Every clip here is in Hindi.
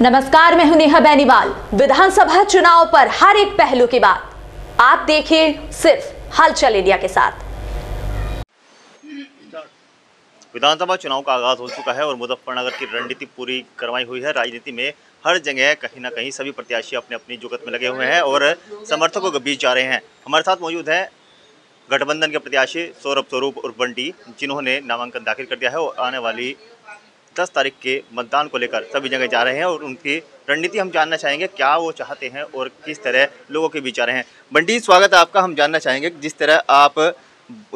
नमस्कार, मैं हूं नेहा बेनीवाल। विधानसभा चुनाव पर हर एक पहलू की बात आप देखिए सिर्फ हलचल इंडिया के साथ। विधानसभा चुनाव का आगाज हो चुका है और मुजफ्फरनगर की रणनीति पूरी करवाई हुई है। राजनीति में हर जगह कहीं ना कहीं सभी प्रत्याशी अपने अपनी जुगत में लगे हुए हैं और समर्थकों के बीच जा रहे हैं। हमारे साथ मौजूद है गठबंधन के प्रत्याशी सौरभ स्वरूप उर्फ बंटी, जिन्होंने नामांकन दाखिल कर दिया है और आने वाली 10 तारीख के मतदान को लेकर सभी जगह जा रहे हैं और उनकी रणनीति हम जानना चाहेंगे, क्या वो चाहते हैं और किस तरह लोगों के बीच आ रहे हैं। बंटी, स्वागत है आपका। हम जानना चाहेंगे जिस तरह आप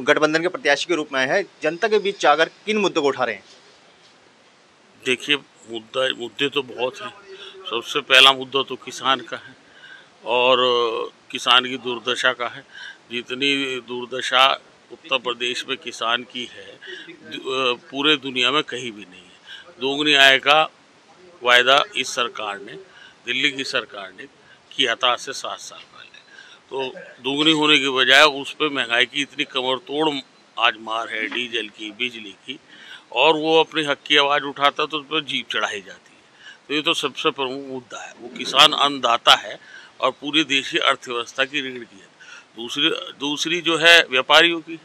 गठबंधन के प्रत्याशी के रूप में आए हैं, जनता के बीच जाकर किन मुद्दों को उठा रहे हैं? देखिए, मुद्दे तो बहुत हैं। सबसे पहला मुद्दा तो किसान का है और किसान की दुर्दशा का है। जितनी दुर्दशा उत्तर प्रदेश में किसान की है, पूरे दुनिया में कहीं भी नहीं है। दोगुनी आय का वायदा इस सरकार ने, दिल्ली की सरकार ने किया था आज से 7 साल पहले। तो दोगुनी होने की बजाय उस पर महंगाई की इतनी कमर तोड़ आज मार है, डीजल की, बिजली की, और वो अपनी हक की आवाज़ उठाता तो उस पर जीप चढ़ाई जाती है। तो ये तो सबसे प्रमुख मुद्दा है। वो किसान अन्नदाता है और पूरी देशी अर्थव्यवस्था की रीढ़ की है। दूसरी जो है व्यापारियों की।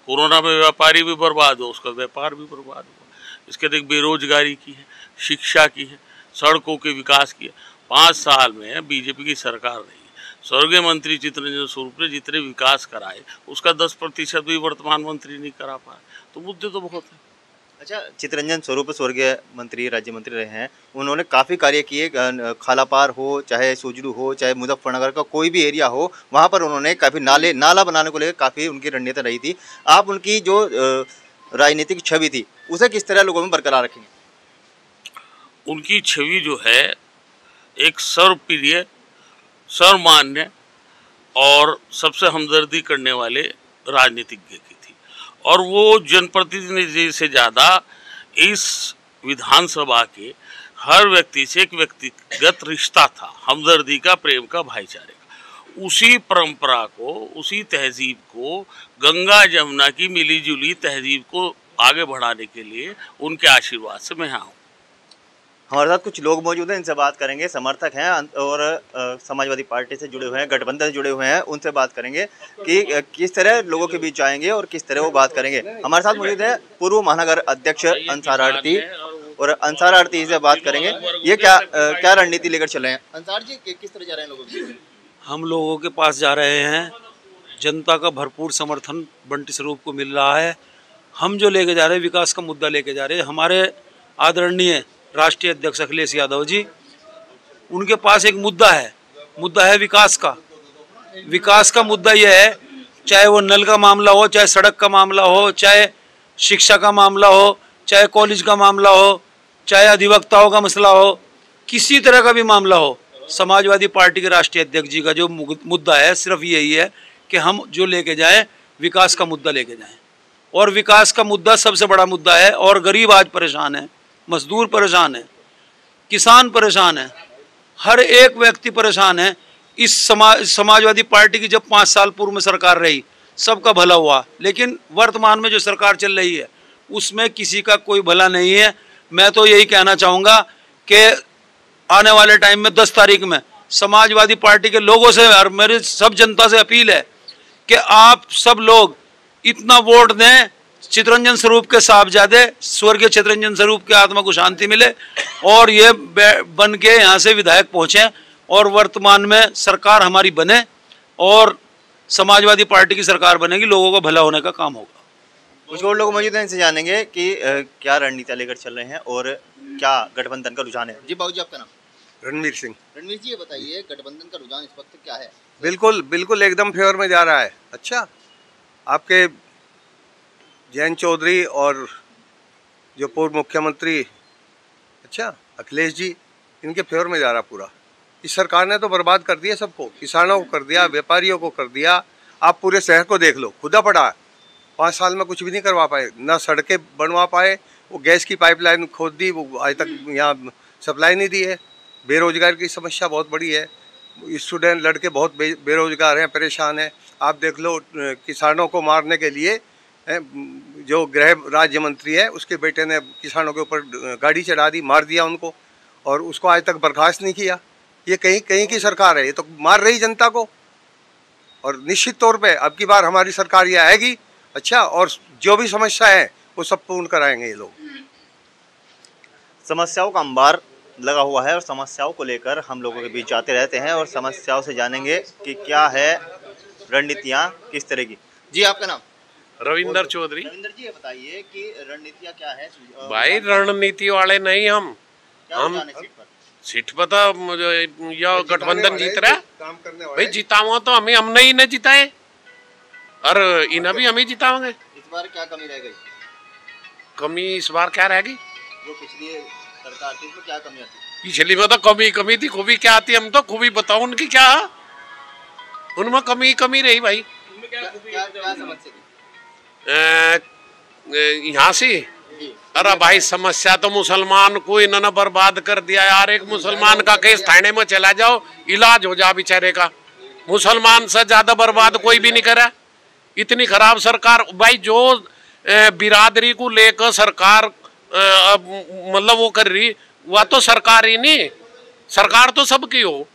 कोरोना में व्यापारी भी बर्बाद हो, उसका व्यापार भी बर्बाद हुआ। इसके देख बेरोजगारी की है, शिक्षा की है, सड़कों के विकास की है। 5 साल में बीजेपी की सरकार रही है। स्वर्गीय मंत्री चितरंजन स्वरूप ने जितने विकास कराए उसका 10% भी वर्तमान मंत्री नहीं करा पाए। तो मुद्दे तो बहुत हैं। अच्छा, चितरंजन स्वरूप स्वर्गीय मंत्री, राज्य मंत्री रहे हैं। उन्होंने काफ़ी कार्य किए, खालापार हो, चाहे सुजरू हो, चाहे मुजफ्फरनगर का कोई भी एरिया हो, वहाँ पर उन्होंने काफ़ी नाला बनाने को लेकर काफ़ी उनकी रणनीति रही थी। आप उनकी जो राजनीतिक छवि थी उसे किस तरह लोगों में बरकरार रखेंगे? उनकी छवि जो है एक सर्वप्रिय, सर्वमान्य और सबसे हमदर्दी करने वाले राजनीतिज्ञ की थी। और वो जनप्रतिनिधि से ज़्यादा इस विधानसभा के हर व्यक्ति से एक व्यक्तिगत रिश्ता था, हमदर्दी का, प्रेम का, भाईचारे का। उसी परंपरा को, उसी तहजीब को, गंगा जमुना की मिलीजुली तहजीब को आगे बढ़ाने के लिए उनके आशीर्वाद से मैं यहाँ हूँ। हमारे साथ कुछ लोग मौजूद हैं, इनसे बात करेंगे। समर्थक हैं और समाजवादी पार्टी से जुड़े हुए हैं, गठबंधन से जुड़े हुए हैं। उनसे बात करेंगे कि किस तरह लोगों के बीच आएंगे और किस तरह वो बात करेंगे। हमारे साथ मौजूद है पूर्व महानगर अध्यक्ष अंसार आरती, और अंसार आरती से बात करेंगे। ये क्या रणनीति लेकर चल रहे हैं? अंसार जी, किस तरह जा रहे हैं लोगों के बीच? हम लोगों के पास जा रहे हैं। जनता का भरपूर समर्थन बंटी स्वरूप को मिल रहा है। हम जो लेके जा रहे हैं, विकास का मुद्दा लेके जा रहे हैं। हमारे आदरणीय राष्ट्रीय अध्यक्ष अखिलेश यादव जी, उनके पास एक मुद्दा है विकास का। विकास का मुद्दा यह है, चाहे वो नल का मामला हो, चाहे सड़क का मामला हो, चाहे शिक्षा का मामला हो, चाहे कॉलेज का मामला हो, चाहे अधिवक्ताओं का मसला हो, किसी तरह का भी मामला हो, समाजवादी पार्टी के राष्ट्रीय अध्यक्ष जी का जो मुद्दा है सिर्फ यही है कि हम जो लेके जाएं, विकास का मुद्दा लेके जाएं। और विकास का मुद्दा सबसे बड़ा मुद्दा है। और गरीब आज परेशान है, मजदूर परेशान है, किसान परेशान है, हर एक व्यक्ति परेशान है। इस समाजवादी पार्टी की जब 5 साल पूर्व में सरकार रही, सबका भला हुआ, लेकिन वर्तमान में जो सरकार चल रही है उसमें किसी का कोई भला नहीं है। मैं तो यही कहना चाहूँगा कि आने वाले टाइम में 10 तारीख में समाजवादी पार्टी के लोगों से और मेरी सब जनता से अपील है कि आप सब लोग इतना वोट दें, चितरंजन स्वरूप के साहबजादे स्वर्गीय चितरंजन स्वरूप के आत्मा को शांति मिले और ये बन के यहाँ से विधायक पहुँचे और वर्तमान में सरकार हमारी बने और समाजवादी पार्टी की सरकार बनेगी, लोगों का भला होने का काम होगा। कुछ और लोग मौजूद हैं, इनसे जानेंगे कि क्या रणनीति लेकर चल रहे हैं और क्या गठबंधन का रुझान है। जी बाबू जी, आपका नाम? रणवीर सिंह। रणवीर जी, ये बताइए गठबंधन का रुझान इस वक्त क्या है? बिल्कुल एकदम फेवर में जा रहा है। अच्छा, आपके जयंत चौधरी और जो पूर्व मुख्यमंत्री अखिलेश जी, इनके फेवर में जा रहा पूरा। इस सरकार ने तो बर्बाद कर दिया सबको, किसानों को कर दिया, व्यापारियों को कर दिया। आप पूरे शहर को देख लो, खुदा पड़ा है। 5 साल में कुछ भी नहीं करवा पाए, ना सड़कें बनवा पाए। वो गैस की पाइपलाइन खोद दी, वो आज तक यहाँ सप्लाई नहीं दी है। बेरोजगार की समस्या बहुत बड़ी है। स्टूडेंट लड़के बहुत बेरोजगार हैं, परेशान हैं। आप देख लो, किसानों को मारने के लिए जो गृह राज्य मंत्री है उसके बेटे ने किसानों के ऊपर गाड़ी चढ़ा दी, मार दिया उनको। और उसको आज तक बर्खास्त नहीं किया। ये कहीं कहीं की सरकार है, ये तो मार रही जनता को। और निश्चित तौर पे अब की बार हमारी सरकार ये आएगी, अच्छा, और जो भी समस्या है वो सब पूर्ण कराएंगे ये लोग। समस्याओं का अंबार लगा हुआ है और समस्याओं को लेकर हम लोगों के बीच जाते रहते हैं और समस्याओं से जानेंगे कि क्या है रणनीतियाँ किस तरह की। जी, आपका नाम? रविंदर चौधरी। रविंदर जी, ये बताइए कि रणनीतियाँ क्या है? भाई रणनीति वाले नहीं हम सीट पर तो या गठबंधन जीत रहा है भाई, जिताओ तो हमने ही नहीं जिताए और इन्हें भी हम ही जिताओगे। इस बार क्या कमी रह गई? कमी इस बार क्या रहेगी? जो पिछली सरकार थी उसमें क्या कमी आती? पिछली में तो कमी थी, खूबी क्या आती हम तो खूबी बताओ उनकी क्या, उनमें कमी रही भाई। क्या समस्या थी यहाँ से? अरे भाई समस्या तो मुसलमान को इन्होंने बर्बाद कर दिया यार। एक मुसलमान का केस थाने में चला जाओ, इलाज हो जा बेचारे का। मुसलमान से ज्यादा बर्बाद कोई भी नहीं करा। इतनी खराब सरकार भाई, जो बिरादरी को लेकर सरकार मतलब वो कर रही, वह तो सरकार ही नहीं, सरकार तो सबकी हो,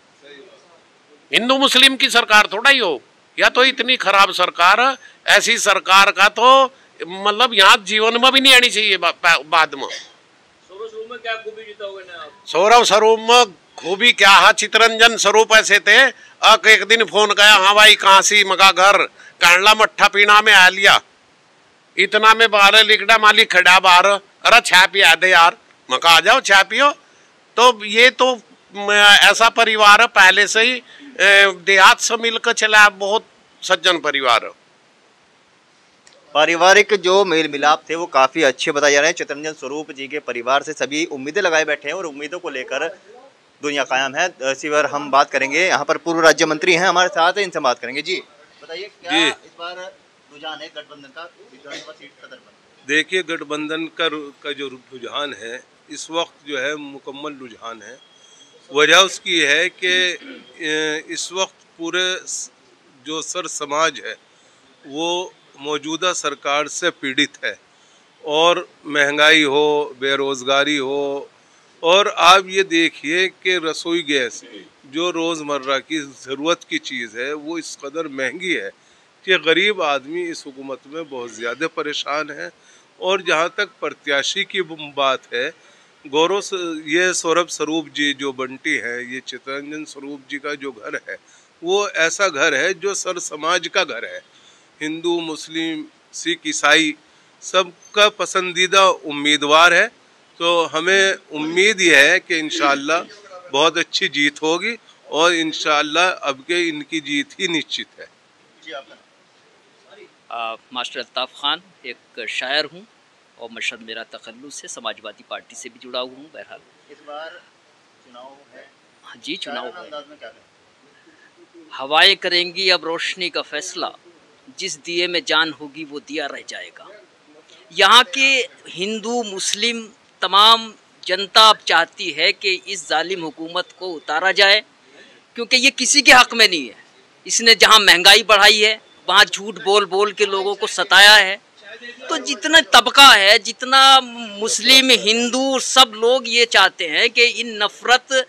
हिंदू मुस्लिम की सरकार थोड़ा ही हो। या तो इतनी खराब सरकार, ऐसी सरकार का तो मतलब यहाँ जीवन में भी नहीं आनी चाहिए बाद में। सौरभ स्वरूप में खूबी क्या है? चितरंजन स्वरूप ऐसे थे, एक दिन फोन किया, हाँ भाई कहाँ सी? मगा घर कांडला मट्ठा पीना में आ लिया, इतना में बाहर लिखड़ा मालिक खड़ा बाहर, अरे चाय पिया दे यार, मका आ जाओ चाय पियो। तो ये तो ऐसा परिवार है पहले से ही देहात से मिलकर चला, बहुत सज्जन परिवार है। पारिवारिक जो मेल मिलाप थे वो काफ़ी अच्छे बताए जा रहे हैं। चितरंजन स्वरूप जी के परिवार से सभी उम्मीदें लगाए बैठे हैं और उम्मीदों को लेकर दुनिया कायम है। इसी बार हम बात करेंगे, यहाँ पर पूर्व राज्य मंत्री हैं हमारे साथ, इनसे बात करेंगे। जी बताइए, क्या इस बार रुझान है गठबंधन का विधानसभा सीट सदर पर? देखिए, गठबंधन का जो रुझान है इस वक्त जो है मुकम्मल रुझान है। वजह उसकी है कि इस वक्त पूरे जो सर समाज है वो मौजूदा सरकार से पीड़ित है, और महंगाई हो, बेरोज़गारी हो, और आप ये देखिए कि रसोई गैस जो रोज़मर्रा की ज़रूरत की चीज़ है वो इस कदर महंगी है कि गरीब आदमी इस हुकूमत में बहुत ज़्यादा परेशान है। और जहाँ तक प्रत्याशी की बात है, ये सौरभ स्वरूप जी जो बंटी है, ये चितरंजन स्वरूप जी का जो घर है वो ऐसा घर है जो सर समाज का घर है। हिंदू, मुस्लिम, सिख, ईसाई सबका पसंदीदा उम्मीदवार है। तो हमें उम्मीद यह है कि इंशाअल्लाह बहुत अच्छी जीत होगी और इंशाअल्लाह अब के इनकी जीत ही निश्चित है। मास्टर अल्ताफ़ खान एक शायर हूँ और मशहद मेरा तखल्लुस है, समाजवादी पार्टी से भी जुड़ा हुआ हूँ। बहरहाल इस बार चुनाव है। हाँ जी, चुनाव है। अंदाज में क्या करें? हवाएं करेंगी अब रोशनी का फैसला, जिस दिए में जान होगी वो दिया रह जाएगा। यहाँ के हिंदू मुस्लिम तमाम जनता अब चाहती है कि इस जालिम हुकूमत को उतारा जाए, क्योंकि ये किसी के हक में नहीं है। इसने जहाँ महंगाई बढ़ाई है, वहाँ झूठ बोल बोल के लोगों को सताया है। तो जितना तबका है, जितना मुस्लिम हिंदू सब लोग ये चाहते हैं कि इन नफरत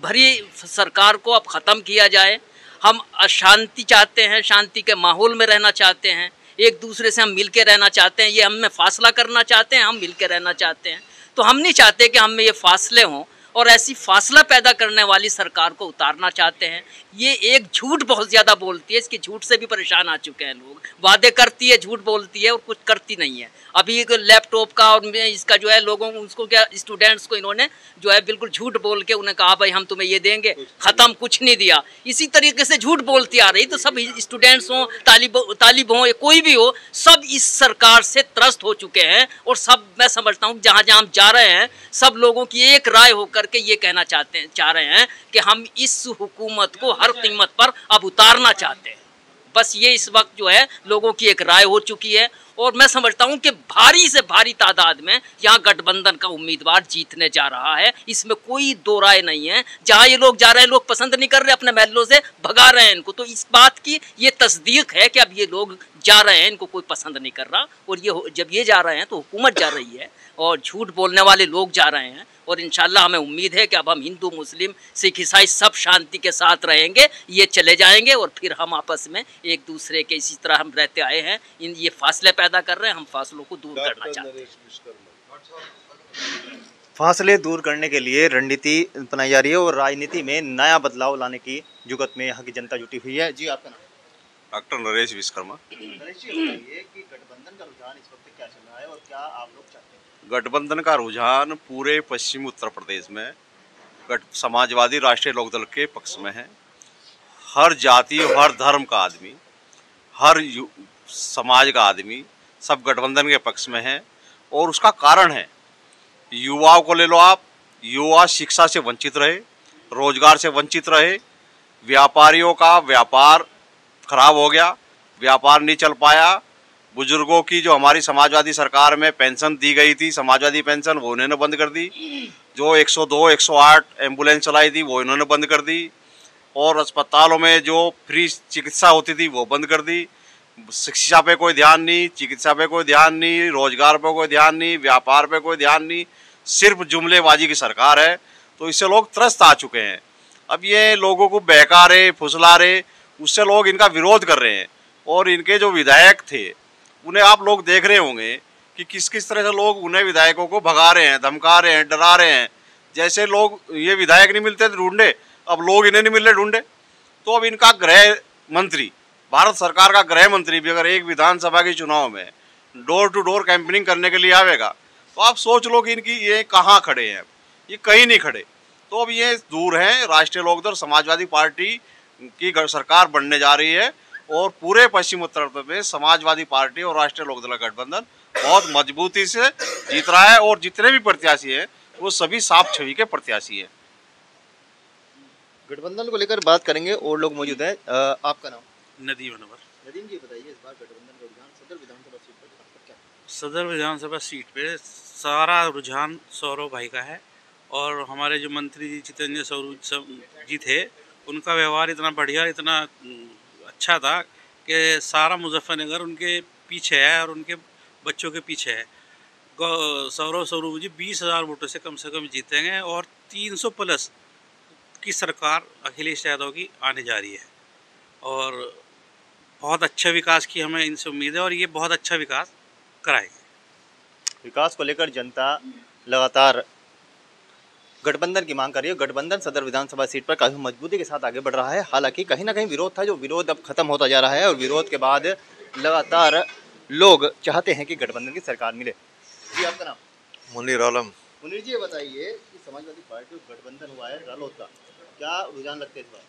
भरी सरकार को अब ख़त्म किया जाए। हम अशांति चाहते हैं, शांति के माहौल में रहना चाहते हैं, एक दूसरे से हम मिल के रहना चाहते हैं। ये हम में फासला करना चाहते हैं, हम मिल के रहना चाहते हैं। तो हम नहीं चाहते कि हम में ये फासले हों और ऐसी फासला पैदा करने वाली सरकार को उतारना चाहते हैं। ये एक झूठ बहुत ज़्यादा बोलती है, इसके झूठ से भी परेशान आ चुके हैं लोग। वादे करती है, झूठ बोलती है और कुछ करती नहीं है। अभी लैपटॉप का और इसका जो है लोगों को, उसको क्या, स्टूडेंट्स को इन्होंने जो है बिल्कुल झूठ बोल के उन्हें कहा भाई हम तुम्हें ये देंगे, ख़त्म, कुछ नहीं दिया। इसी तरीके से झूठ बोलती आ रही। तो सब स्टूडेंट्स हों, तालिब हों, कोई भी हो, सब इस सरकार से त्रस्त हो चुके हैं। और सब, मैं समझता हूँ जहाँ जहाँ हम जा रहे हैं, सब लोगों की एक राय होकर के ये कहना चाह रहे हैं कि हम इस हुकूमत को हर कीमत पर अब उतारना चाहते हैं। बस ये इस वक्त जो है लोगों की एक राय हो चुकी है। और मैं समझता हूँ कि भारी से भारी तादाद में यहाँ गठबंधन का उम्मीदवार जीतने जा रहा है, इसमें कोई दो राय नहीं है। जहाँ ये लोग जा रहे हैं, लोग पसंद नहीं कर रहे, अपने महलों से भगा रहे हैं इनको। तो इस बात की ये तस्दीक है कि अब ये लोग जा रहे हैं, इनको कोई पसंद नहीं कर रहा। और जब ये जा रहे हैं तो हुकूमत जा रही है और झूठ बोलने वाले लोग जा रहे हैं। और इंशाल्लाह हमें उम्मीद है कि अब हम हिंदू मुस्लिम सिख ईसाई सब शांति के साथ रहेंगे, ये चले जाएंगे और फिर हम आपस में एक दूसरे के इसी तरह हम रहते आए हैं। ये फासले पैदा कर रहे हैं, हम फासलों को दूर करना चाहते हैं। फासले दूर करने के लिए रणनीति अपनाई जा रही है और राजनीति में नया बदलाव लाने की जुगत में यहाँ की जनता जुटी हुई है। जी, आपका नाम? डॉक्टर नरेश विश्वकर्मा। नरेश जी, बताइए कि गठबंधन का रुझान इस वक्त क्या चल रहा है और क्या आप लोग चाहते हैं? गठबंधन का रुझान पूरे पश्चिमी उत्तर प्रदेश में समाजवादी राष्ट्रीय लोकदल के पक्ष में है। हर जाति, हर धर्म का आदमी, हर समाज का आदमी सब गठबंधन के पक्ष में है। और उसका कारण है, युवाओं को ले लो आप, युवा शिक्षा से वंचित रहे, रोजगार से वंचित रहे, व्यापारियों का व्यापार खराब हो गया, व्यापार नहीं चल पाया। बुजुर्गों की जो हमारी समाजवादी सरकार में पेंशन दी गई थी, समाजवादी पेंशन, वो इन्होंने बंद कर दी। जो 102, 108 एम्बुलेंस चलाई थी वो इन्होंने बंद कर दी। और अस्पतालों में जो फ्री चिकित्सा होती थी वो बंद कर दी। शिक्षा पे कोई ध्यान नहीं, चिकित्सा पे कोई ध्यान नहीं, रोजगार पे कोई ध्यान नहीं, व्यापार पे कोई ध्यान नहीं, सिर्फ जुमलेबाजी की सरकार है। तो इससे लोग त्रस्त आ चुके हैं। अब ये लोगों को बहका रहे, फुसला रहे, उससे लोग इनका विरोध कर रहे हैं। और इनके जो विधायक थे उन्हें आप लोग देख रहे होंगे कि किस किस तरह से लोग उन्हें विधायकों को भगा रहे हैं, धमका रहे हैं, डरा रहे हैं। जैसे लोग ये विधायक नहीं मिलते ढूंढे, अब लोग इन्हें नहीं मिल रहे ढूंढे। तो अब इनका गृह मंत्री, भारत सरकार का गृह मंत्री भी अगर एक विधानसभा के चुनाव में डोर टू डोर कैंपेनिंग करने के लिए आवेगा तो आप सोच लो कि इनकी ये कहाँ खड़े हैं। ये कहीं नहीं खड़े। तो अब ये दूर हैं। राष्ट्रीय लोकदल समाजवादी पार्टी की सरकार बनने जा रही है और पूरे पश्चिम उत्तर प्रदेश में समाजवादी पार्टी और राष्ट्रीय लोकदल का गठबंधन बहुत मजबूती से जीत रहा है। और जितने भी प्रत्याशी हैं वो सभी साफ छवि के प्रत्याशी हैं। गठबंधन को लेकर बात करेंगे और लोग मौजूद हैं। आपका नाम? नदीम अनवर। नदीम जी, बताइए इस बार गठबंधन का रुझान सदर विधानसभा सीट पर क्या? सदर विधानसभा सीट पे सारा रुझान सौरभ भाई का है। और हमारे जो मंत्री जितेंद्र सौरभ जी थे, उनका व्यवहार इतना बढ़िया, इतना अच्छा था कि सारा मुजफ्फरनगर उनके पीछे है और उनके बच्चों के पीछे है। सौरभ जी 20,000 वोटों से कम जीतेंगे और 300 प्लस की सरकार अखिलेश यादव की आने जा रही है। और बहुत अच्छा विकास की हमें इनसे उम्मीद है और ये बहुत अच्छा विकास कराएंगे। विकास को लेकर जनता लगातार गठबंधन की मांग कर रही है। गठबंधन सदर विधानसभा सीट पर काफी मजबूती के साथ आगे बढ़ रहा है। हालांकि कहीं ना कहीं विरोध था, जो विरोध अब खत्म होता जा रहा है और विरोध के बाद लगातार लोग चाहते हैं कि गठबंधन की सरकार मिले। जी, आपका नाम? मुनीर आलम। मुनीर जी, बताइए कि समाजवादी पार्टी गठबंधन हुआ है रालोद का, क्या रुझान लगते हैं इस बार?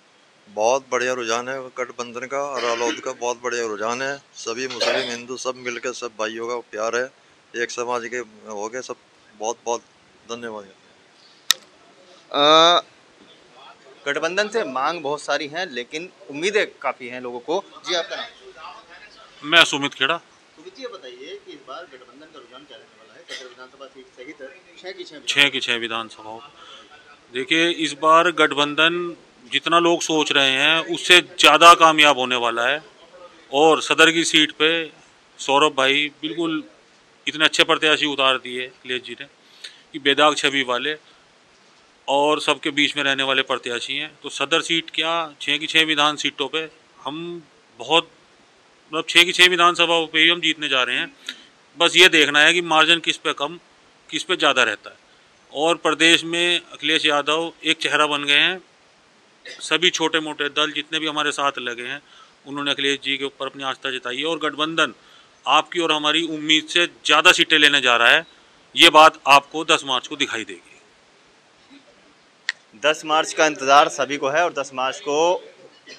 बहुत बढ़िया रुझान है गठबंधन का, रालोद का बहुत बढ़िया रुझान है। सभी मुस्लिम हिंदू सब मिलकर, सब भाइयों का प्यार है, एक समाज के हो गए सब। बहुत बहुत धन्यवाद। गठबंधन से मांग बहुत सारी हैं लेकिन उम्मीदें काफ़ी हैं लोगों को। जी, आपका नाम? मैं सुमित खेड़ा। सुमित जी, बताइए कि इस बार गठबंधन का रुझान क्या रहने वाला है सदर विधानसभा सीट सहित 6 की 6 विधानसभाओं। देखिए, इस बार गठबंधन जितना लोग सोच रहे हैं उससे ज़्यादा कामयाब होने वाला है। और सदर की सीट पे सौरभ भाई बिल्कुल इतने अच्छे प्रत्याशी उतार दिए अखिलेश जी ने कि बेदाग छवि वाले और सबके बीच में रहने वाले प्रत्याशी हैं। तो सदर सीट क्या, 6 की 6 विधान सीटों पे हम बहुत, मतलब 6 की 6 विधानसभाओं पे ही हम जीतने जा रहे हैं। बस ये देखना है कि मार्जिन किस पे कम किस पे ज़्यादा रहता है। और प्रदेश में अखिलेश यादव एक चेहरा बन गए हैं। सभी छोटे मोटे दल जितने भी हमारे साथ लगे हैं उन्होंने अखिलेश जी के ऊपर अपनी आस्था जताई है। और गठबंधन आपकी और हमारी उम्मीद से ज़्यादा सीटें लेने जा रहा है। ये बात आपको 10 मार्च को दिखाई देगी। 10 मार्च का इंतज़ार सभी को है और 10 मार्च को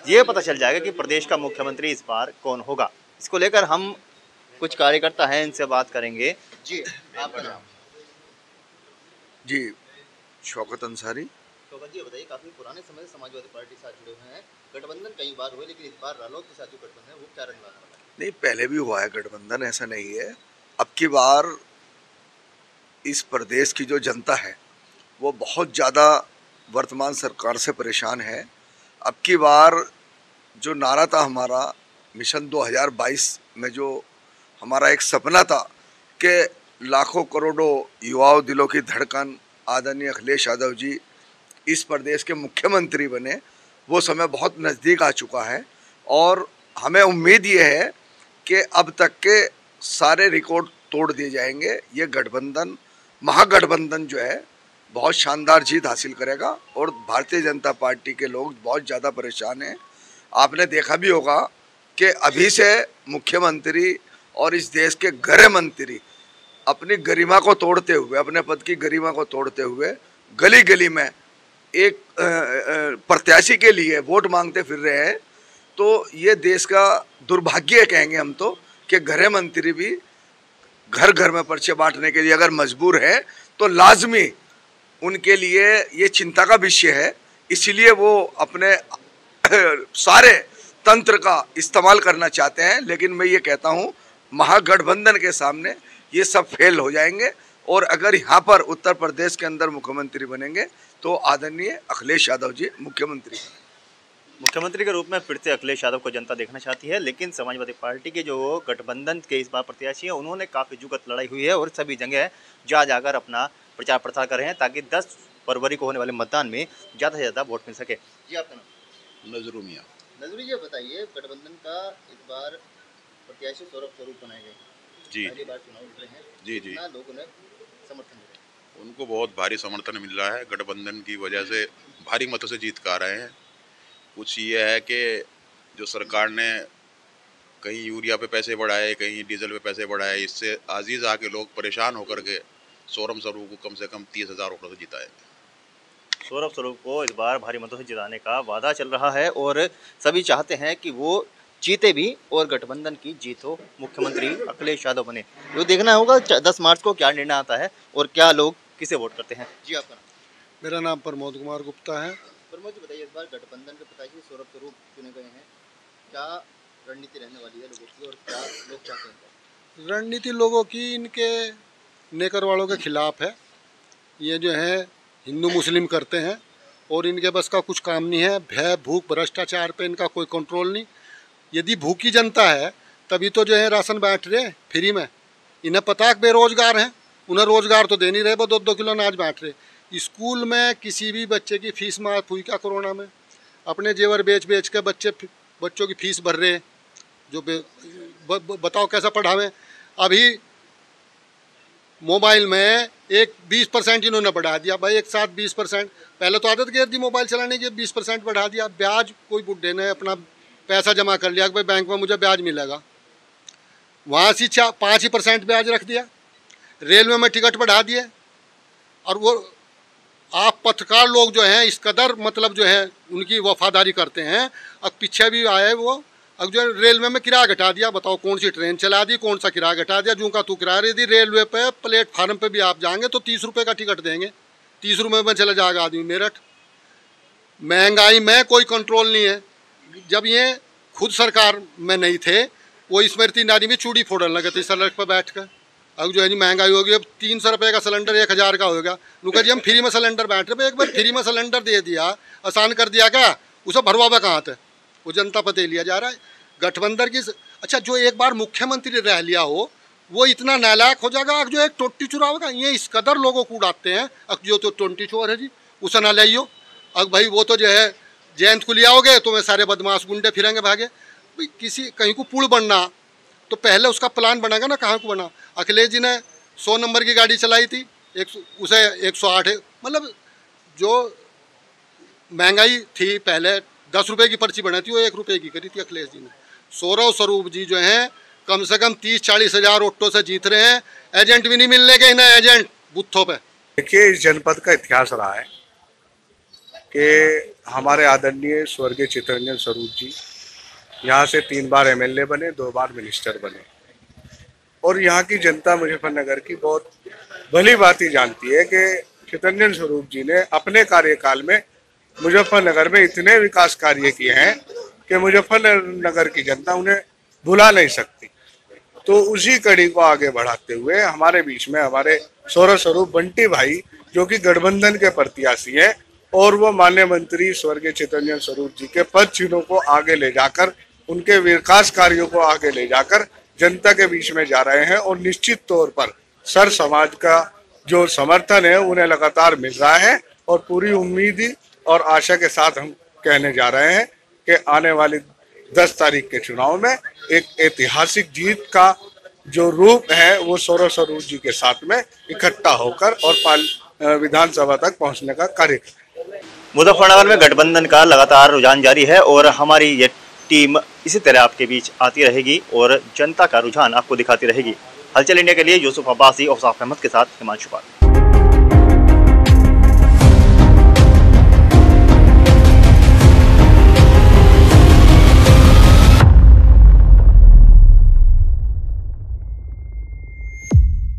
ये पता चल जाएगा कि प्रदेश का मुख्यमंत्री इस बार कौन होगा। इसको लेकर हम कुछ कार्यकर्ता हैं, इनसे बात करेंगे। जी, आपका नाम? जी, शौकत अंसारी। शौकत जी, बताइए, काफ़ी पुराने समय से समाजवादी पार्टी के साथ जुड़े हुए हैं। गठबंधन कई बार हुए लेकिन इस बार रालोद के साथ जो गठबंधन है वो क्या रंग लाने वाला है? नहीं, पहले भी हुआ है गठबंधन, ऐसा नहीं है। अब की बार इस प्रदेश की जो जनता है वो बहुत ज़्यादा वर्तमान सरकार से परेशान है। अब की बार जो नारा था हमारा मिशन 2022 में जो हमारा एक सपना था कि लाखों करोड़ों युवाओं दिलों की धड़कन आदरणीय अखिलेश यादव जी इस प्रदेश के मुख्यमंत्री बने, वो समय बहुत नज़दीक आ चुका है। और हमें उम्मीद ये है कि अब तक के सारे रिकॉर्ड तोड़ दिए जाएंगे। ये गठबंधन, महागठबंधन जो है बहुत शानदार जीत हासिल करेगा और भारतीय जनता पार्टी के लोग बहुत ज़्यादा परेशान हैं। आपने देखा भी होगा कि अभी से मुख्यमंत्री और इस देश के गृह मंत्री अपनी गरिमा को तोड़ते हुए, अपने पद की गरिमा को तोड़ते हुए गली गली में एक प्रत्याशी के लिए वोट मांगते फिर रहे हैं। तो ये देश का दुर्भाग्य कहेंगे हम तो कि गृह मंत्री भी घर घर में पर्चे बांटने के लिए अगर मजबूर है तो लाजमी उनके लिए ये चिंता का विषय है। इसलिए वो अपने सारे तंत्र का इस्तेमाल करना चाहते हैं। लेकिन मैं ये कहता हूँ महागठबंधन के सामने ये सब फेल हो जाएंगे। और अगर यहाँ पर उत्तर प्रदेश के अंदर मुख्यमंत्री बनेंगे तो आदरणीय अखिलेश यादव जी मुख्यमंत्री के रूप में फिर से अखिलेश यादव को जनता देखना चाहती है। लेकिन समाजवादी पार्टी के जो गठबंधन के इस बार प्रत्याशी हैं उन्होंने काफ़ी जुगत लड़ाई हुई है और सभी जगह जाकर अपना प्रचार प्रसार कर रहे हैं ताकि 10 फरवरी को होने वाले मतदान में ज़्यादा से ज़्यादा वोट मिल सके। जी आपका नाम? नजरू मियाँ। नजरू जी बताइए, गठबंधन का इस बार प्रत्याशी सौरभ स्वरूप बनाए गए जी, पहली बार चुनाव लड़ रहे हैं जी जी, लोगों ने समर्थन दिया, उनको बहुत भारी समर्थन मिल रहा है। गठबंधन की वजह से भारी मतों से जीत कर आ रहे हैं। कुछ ये है कि जो सरकार ने कहीं यूरिया पे पैसे बढ़ाए, कहीं डीजल पे पैसे बढ़ाए, इससे आजीज आके लोग परेशान होकर के सौरभ स्वरूप को कम से कम 30,000 वोटों से जिताएंगे। सौरभ स्वरूप को इस बार भारी मतों से जिताने का वादा चल रहा है और सभी चाहते हैं कि वो जीते भी और गठबंधन की जीत हो, मुख्यमंत्री अखिलेश यादव बने। जो देखना होगा 10 मार्च को क्या निर्णय आता है और क्या लोग किसे वोट करते हैं। जी आपका नाम? मेरा नाम प्रमोद कुमार गुप्ता है। प्रमोद जी बताइए, इस बार गठबंधन के प्रत्याशी सौरभ स्वरूप चुने गए हैं, क्या रणनीति रहने वाली है लोगों की और क्या लोग चाहते हैं? रणनीति लोगों की इनके नेकर वालों के खिलाफ है। ये जो है हिंदू मुस्लिम करते हैं और इनके बस का कुछ काम नहीं है। भय भूख भ्रष्टाचार पे इनका कोई कंट्रोल नहीं। यदि भूखी जनता है तभी तो जो है राशन बांट रहे फ्री में। इन्हें पता है बेरोजगार हैं, उन्हें रोजगार तो दे नहीं रहे, वो 2-2 किलो अनाज बांट रहे। स्कूल में किसी भी बच्चे की फीस माफ हुई क्या कोरोना में? अपने जेवर बेच के बच्चों की फीस भर रहे। जो बताओ कैसा पढ़ावें? अभी मोबाइल में एक 20% इन्होंने बढ़ा दिया भाई, एक साथ 20%। पहले तो आदत गिर दी मोबाइल चलाने की, 20% बढ़ा दिया। ब्याज कोई बुढ़े ने अपना पैसा जमा कर लिया कि भाई बैंक में मुझे ब्याज मिलेगा, वहाँ से 5% ब्याज रख दिया। रेलवे में टिकट बढ़ा दिए। और वो आप पत्रकार लोग जो हैं इस कदर मतलब जो है उनकी वफादारी करते हैं। अब पीछे भी आए वो, अब जो रेलवे में किराया घटा दिया। बताओ कौन सी ट्रेन चला दी, कौन सा किराया घटा दिया? जूँ का तू किराया रही थी। रेलवे पे प्लेटफार्म पे भी आप जाएंगे तो 30 रुपये का टिकट देंगे, 30 रुपये में चला जाएगा आदमी मेरठ। महंगाई में कोई कंट्रोल नहीं है। जब ये खुद सरकार में नहीं थे, वो स्मृति ईरानी भी चूड़ी फोड़ने लगे थे सड़क पर बैठ कर। अब जो है जी महंगाई होगी, अब 300 रुपये का सिलेंडर 1000 का होगा। नुका जी हम फ्री में सिलेंडर बैठ रहे, एक बार फ्री में सिलेंडर दे दिया, आसान कर दिया क्या? उसे भरवावा कहाँ थे? वो जनता पर दे लिया जा रहा है। गठबंधन की अच्छा जो एक बार मुख्यमंत्री रह लिया हो वो इतना नालायक हो जाएगा। अब जो एक टोटी चुरावेगा, ये इस कदर लोगों को उड़ाते हैं। अब जो तो टोटी चोर है जी उसे ना लाइयो। अब भाई वो तो जो है जयंत को लिया होगे तो मैं सारे बदमाश गुंडे फिरेंगे भागे। भाई किसी कहीं को पुल बनना तो पहले उसका प्लान बनेगा ना, कहाँ को बना। अखिलेश जी ने 100 नंबर की गाड़ी चलाई थी, उसे 108 मतलब जो महंगाई थी पहले 10 रुपये की पर्ची बनाई थी वो 1 रुपये की करी थी अखिलेश जी ने। सौरभ स्वरूप जी जो हैं कम से कम 30-40 हज़ार वोटों से जीत रहे हैं। एजेंट भी नहीं मिलने के इन्हें, एजेंट बूथों पे। देखिए इस जनपद का इतिहास रहा है कि हमारे आदरणीय स्वर्गीय चित्तरंजन स्वरूप जी यहाँ से 3 बार एमएलए बने, 2 बार मिनिस्टर बने। और यहाँ की जनता मुजफ्फरनगर की बहुत भली भांति जानती है कि चित्तरंजन स्वरूप जी ने अपने कार्यकाल में मुजफ्फरनगर में इतने विकास कार्य किए हैं कि मुजफ्फरनगर की जनता उन्हें भुला नहीं सकती। तो उसी कड़ी को आगे बढ़ाते हुए हमारे बीच में हमारे सौरभ स्वरूप बंटी भाई जो कि गठबंधन के प्रत्याशी हैं और वो माननीय मंत्री स्वर्गीय चित्तरंजन स्वरूप जी के पद चिन्हों को आगे ले जाकर उनके विकास कार्यों को आगे ले जाकर जनता के बीच में जा रहे हैं और निश्चित तौर पर सर समाज का जो समर्थन है उन्हें लगातार मिल रहा है और पूरी उम्मीद और आशा के साथ हम कहने जा रहे हैं कि आने वाली 10 तारीख के चुनाव में एक ऐतिहासिक जीत का जो रूप है वो सौरभ स्वरूप जी के साथ में इकट्ठा होकर और विधानसभा तक पहुंचने का कार्य करें। मुजफ्फरनगर में गठबंधन का लगातार रुझान जारी है और हमारी ये टीम इसी तरह आपके बीच आती रहेगी और जनता का रुझान आपको दिखाती रहेगी। हलचल इंडिया के लिए यूसुफ अब्बासी और साफ अहमद के साथ हिमांशु पाल।